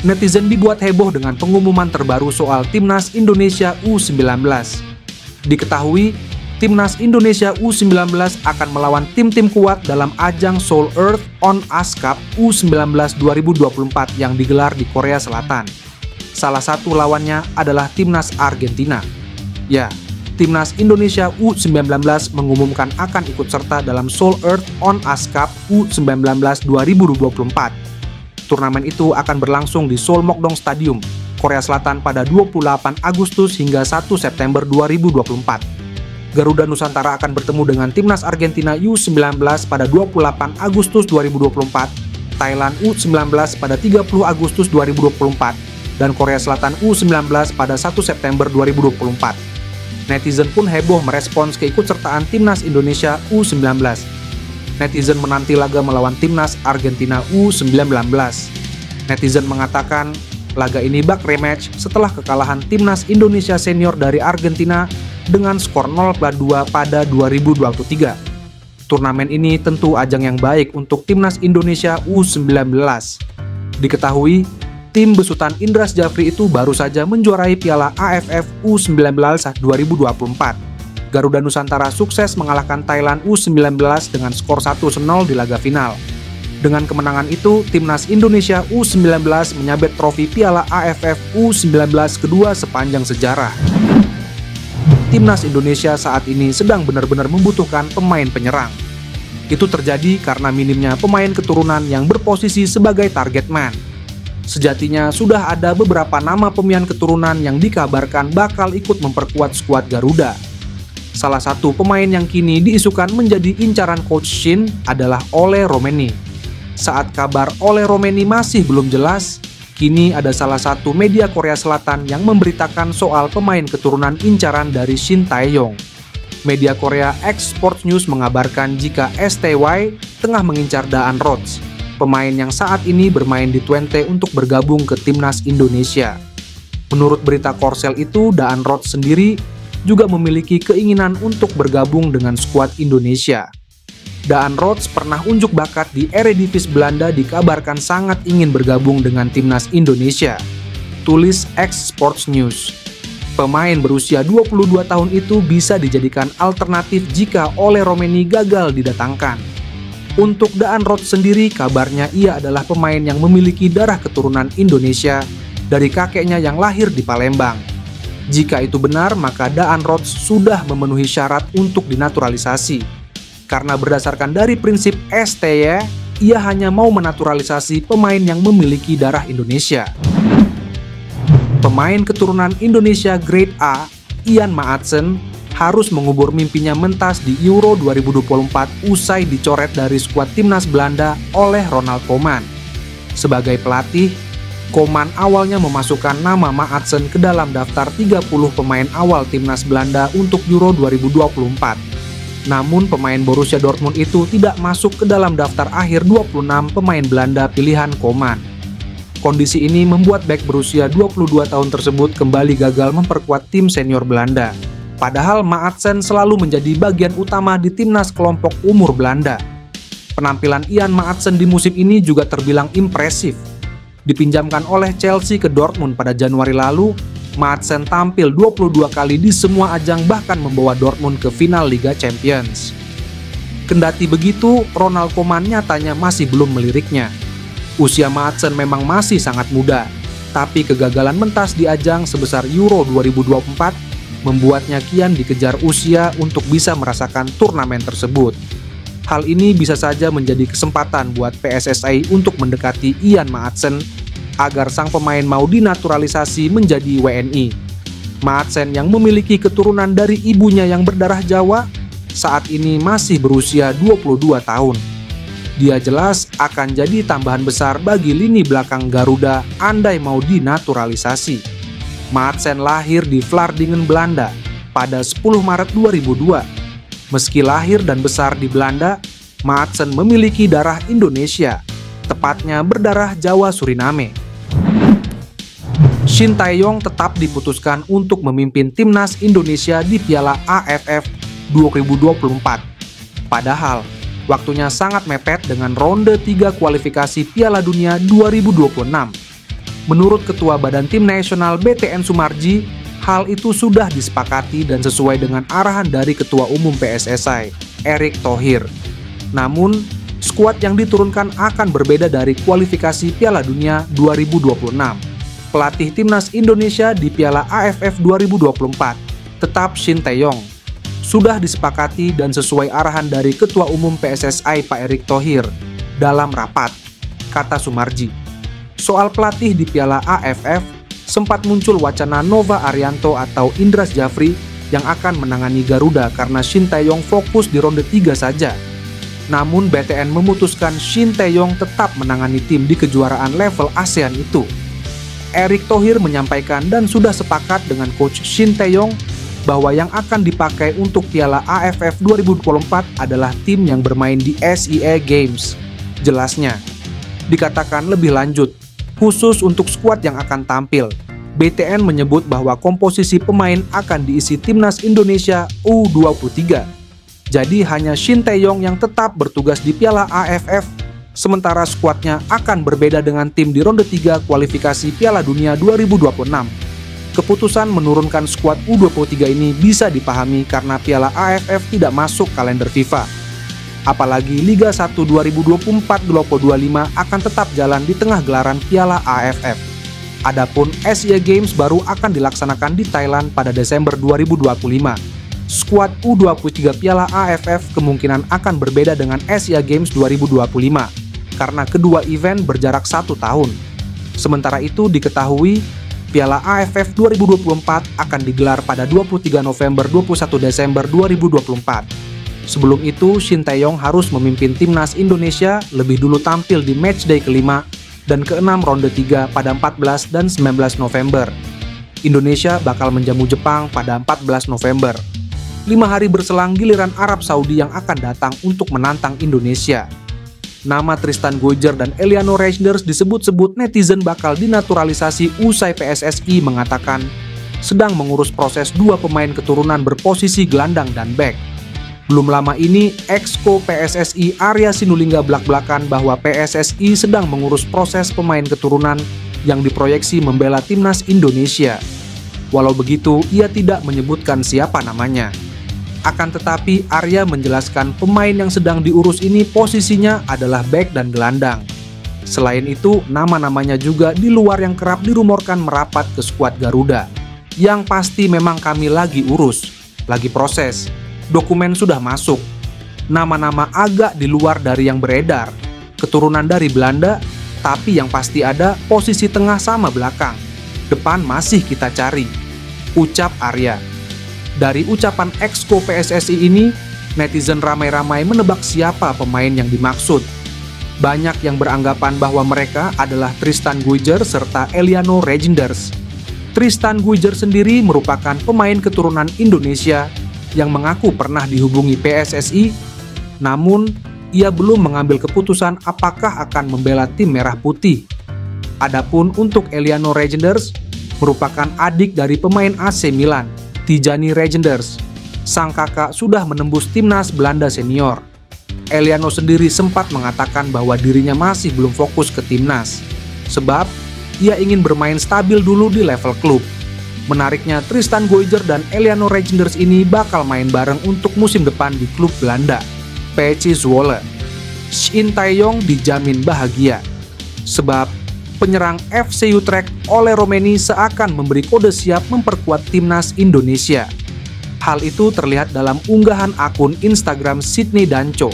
netizen dibuat heboh dengan pengumuman terbaru soal Timnas Indonesia U19. Diketahui, Timnas Indonesia U19 akan melawan tim-tim kuat dalam ajang Seoul Earth on Ice Cup U19 2024 yang digelar di Korea Selatan. Salah satu lawannya adalah Timnas Argentina. Ya, Timnas Indonesia U19 mengumumkan akan ikut serta dalam Seoul Earth on Ice Cup U19 2024. Turnamen itu akan berlangsung di Seoul Mokdong Stadium, Korea Selatan pada 28 Agustus hingga 1 September 2024. Garuda Nusantara akan bertemu dengan Timnas Argentina U19 pada 28 Agustus 2024, Thailand U19 pada 30 Agustus 2024, dan Korea Selatan U19 pada 1 September 2024. Netizen pun heboh merespons keikutsertaan Timnas Indonesia U19. Netizen menanti laga melawan Timnas Argentina U19. Netizen mengatakan, laga ini bak rematch setelah kekalahan Timnas Indonesia senior dari Argentina dengan skor 0-2 pada 2023. Turnamen ini tentu ajang yang baik untuk Timnas Indonesia U19. Diketahui, tim besutan Indra Syafri itu baru saja menjuarai Piala AFF U19 2024. Garuda Nusantara sukses mengalahkan Thailand U19 dengan skor 1-0 di laga final. Dengan kemenangan itu, Timnas Indonesia U19 menyabet trofi Piala AFF U19 kedua sepanjang sejarah. Timnas Indonesia saat ini sedang benar-benar membutuhkan pemain penyerang. Itu terjadi karena minimnya pemain keturunan yang berposisi sebagai target man. Sejatinya sudah ada beberapa nama pemain keturunan yang dikabarkan bakal ikut memperkuat skuad Garuda. Salah satu pemain yang kini diisukan menjadi incaran Coach Shin adalah Ole Romeni. Saat kabar Ole Romeni masih belum jelas, kini ada salah satu media Korea Selatan yang memberitakan soal pemain keturunan incaran dari Shin Tae-yong. Media Korea X Sports News mengabarkan jika STY tengah mengincar Daan Rhodes, pemain yang saat ini bermain di Twente untuk bergabung ke Timnas Indonesia. Menurut berita Korsel itu, Daan Rhodes sendiri juga memiliki keinginan untuk bergabung dengan skuad Indonesia. Daan Rhodes pernah unjuk bakat di Eredivisie Belanda, dikabarkan sangat ingin bergabung dengan Timnas Indonesia. Tulis X Sports News. Pemain berusia 22 tahun itu bisa dijadikan alternatif jika Ole Romeni gagal didatangkan. Untuk Daan Rhodes sendiri, kabarnya ia adalah pemain yang memiliki darah keturunan Indonesia dari kakeknya yang lahir di Palembang. Jika itu benar, maka Daan Rhodes sudah memenuhi syarat untuk dinaturalisasi. Karena berdasarkan dari prinsip STY, ia hanya mau menaturalisasi pemain yang memiliki darah Indonesia. Pemain keturunan Indonesia Grade A, Ian Maatsen, harus mengubur mimpinya mentas di Euro 2024 usai dicoret dari skuad Timnas Belanda oleh Ronald Koeman. Sebagai pelatih, Koeman awalnya memasukkan nama Maatsen ke dalam daftar 30 pemain awal Timnas Belanda untuk Euro 2024. Namun pemain Borussia Dortmund itu tidak masuk ke dalam daftar akhir 26 pemain Belanda pilihan Koeman. Kondisi ini membuat bek berusia 22 tahun tersebut kembali gagal memperkuat tim senior Belanda. Padahal Maatsen selalu menjadi bagian utama di timnas kelompok umur Belanda. Penampilan Ian Maatsen di musim ini juga terbilang impresif. Dipinjamkan oleh Chelsea ke Dortmund pada Januari lalu, Maatsen tampil 22 kali di semua ajang, bahkan membawa Dortmund ke final Liga Champions. Kendati begitu, Ronald Koeman nyatanya masih belum meliriknya. Usia Maatsen memang masih sangat muda, tapi kegagalan mentas di ajang sebesar Euro 2024 membuatnya kian dikejar usia untuk bisa merasakan turnamen tersebut. Hal ini bisa saja menjadi kesempatan buat PSSI untuk mendekati Ian Maatsen agar sang pemain mau dinaturalisasi menjadi WNI. Maatsen yang memiliki keturunan dari ibunya yang berdarah Jawa, saat ini masih berusia 22 tahun. Dia jelas akan jadi tambahan besar bagi lini belakang Garuda andai mau dinaturalisasi. Maatsen lahir di Vlaardingen, Belanda pada 10 Maret 2002. Meski lahir dan besar di Belanda, Maatsen memiliki darah Indonesia, tepatnya berdarah Jawa Suriname. Shin Tae-yong tetap diputuskan untuk memimpin timnas Indonesia di Piala AFF 2024. Padahal, waktunya sangat mepet dengan ronde 3 kualifikasi Piala Dunia 2026. Menurut Ketua Badan Tim Nasional BTN Sumarji, hal itu sudah disepakati dan sesuai dengan arahan dari Ketua Umum PSSI, Erick Thohir. Namun, skuad yang diturunkan akan berbeda dari kualifikasi Piala Dunia 2026. Pelatih Timnas Indonesia di Piala AFF 2024 tetap Shin Tae-yong. Sudah disepakati dan sesuai arahan dari Ketua Umum PSSI Pak Erick Thohir dalam rapat, kata Sumarji. Soal pelatih di Piala AFF, sempat muncul wacana Nova Arianto atau Indras Jafri yang akan menangani Garuda karena Shin Tae-yong fokus di ronde 3 saja. Namun BTN memutuskan Shin Tae-yong tetap menangani tim di kejuaraan level ASEAN itu. Erick Thohir menyampaikan dan sudah sepakat dengan coach Shin Tae-yong bahwa yang akan dipakai untuk Piala AFF 2024 adalah tim yang bermain di SEA Games. Jelasnya, dikatakan lebih lanjut, khusus untuk skuad yang akan tampil, BTN menyebut bahwa komposisi pemain akan diisi Timnas Indonesia U23. Jadi hanya Shin Tae-yong yang tetap bertugas di Piala AFF, sementara skuadnya akan berbeda dengan tim di ronde 3 kualifikasi Piala Dunia 2026. Keputusan menurunkan skuad U23 ini bisa dipahami karena Piala AFF tidak masuk kalender FIFA. Apalagi Liga 1 2024-2025 akan tetap jalan di tengah gelaran Piala AFF. Adapun SEA Games baru akan dilaksanakan di Thailand pada Desember 2025. Skuad U23 Piala AFF kemungkinan akan berbeda dengan SEA Games 2025 karena kedua event berjarak 1 tahun. Sementara itu diketahui Piala AFF 2024 akan digelar pada 23 November 21 Desember 2024. Sebelum itu, Shin Tae-yong harus memimpin Timnas Indonesia lebih dulu tampil di matchday kelima dan keenam ronde 3 pada 14 dan 19 November. Indonesia bakal menjamu Jepang pada 14 November. 5 hari berselang giliran Arab Saudi yang akan datang untuk menantang Indonesia. Nama Tristan Goijer dan Eliano Reijnders disebut-sebut netizen bakal dinaturalisasi usai PSSI mengatakan sedang mengurus proses 2 pemain keturunan berposisi gelandang dan bek. Belum lama ini, Exco PSSI Arya Sinulinga belak-belakan bahwa PSSI sedang mengurus proses pemain keturunan yang diproyeksi membela Timnas Indonesia. Walau begitu, ia tidak menyebutkan siapa namanya. Akan tetapi, Arya menjelaskan pemain yang sedang diurus ini posisinya adalah bek dan gelandang. Selain itu, nama-namanya juga di luar yang kerap dirumorkan merapat ke skuad Garuda. Yang pasti memang kami lagi urus, lagi proses. Dokumen sudah masuk. Nama-nama agak di luar dari yang beredar. Keturunan dari Belanda, tapi yang pasti ada posisi tengah sama belakang. Depan masih kita cari, ucap Arya. Dari ucapan Exco PSSI ini, netizen ramai-ramai menebak siapa pemain yang dimaksud. Banyak yang beranggapan bahwa mereka adalah Tristan Goijer serta Eliano Reijnders. Tristan Goijer sendiri merupakan pemain keturunan Indonesia yang mengaku pernah dihubungi PSSI, namun ia belum mengambil keputusan apakah akan membela tim merah putih. Adapun untuk Eliano Reijnders, merupakan adik dari pemain AC Milan, Tijani Reijnders. Sang kakak sudah menembus timnas Belanda senior. Eliano sendiri sempat mengatakan bahwa dirinya masih belum fokus ke timnas, sebab ia ingin bermain stabil dulu di level klub. Menariknya, Tristan Goijer dan Eliano Reijnders ini bakal main bareng untuk musim depan di klub Belanda, PSV Zwolle. Shin Tae-yong dijamin bahagia, sebab penyerang FC Utrecht Ole Romeni seakan memberi kode siap memperkuat timnas Indonesia. Hal itu terlihat dalam unggahan akun Instagram Sydney Danco.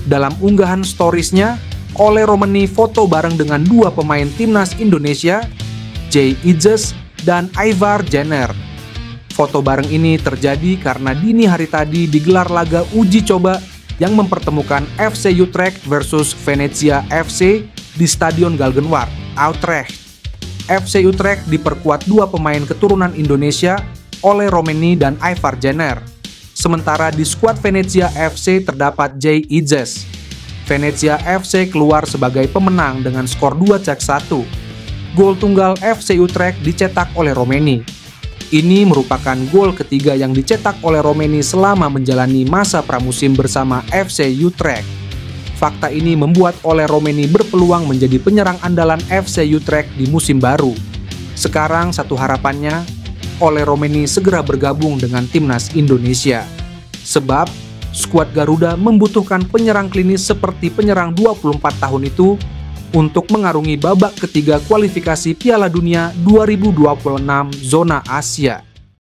Dalam unggahan storiesnya, Ole Romeni foto bareng dengan 2 pemain timnas Indonesia, Jay Ijes dan Ivar Jenner. Foto bareng ini terjadi karena dini hari tadi digelar laga uji coba yang mempertemukan FC Utrecht versus Venezia FC di Stadion Galgenwaard, Utrecht. FC Utrecht diperkuat 2 pemain keturunan Indonesia, Ole Romeni dan Ivar Jenner. Sementara di skuad Venezia FC terdapat Jay Ijes. Venezia FC keluar sebagai pemenang dengan skor 2-1. Gol tunggal FC Utrecht dicetak oleh Romeni. Ini merupakan gol ketiga yang dicetak oleh Romeni selama menjalani masa pramusim bersama FC Utrecht. Fakta ini membuat Ole Romeni berpeluang menjadi penyerang andalan FC Utrecht di musim baru. Sekarang satu harapannya, Ole Romeni segera bergabung dengan timnas Indonesia. Sebab, skuad Garuda membutuhkan penyerang klinis seperti penyerang 24 tahun itu untuk mengarungi babak ketiga kualifikasi Piala Dunia 2026 zona Asia.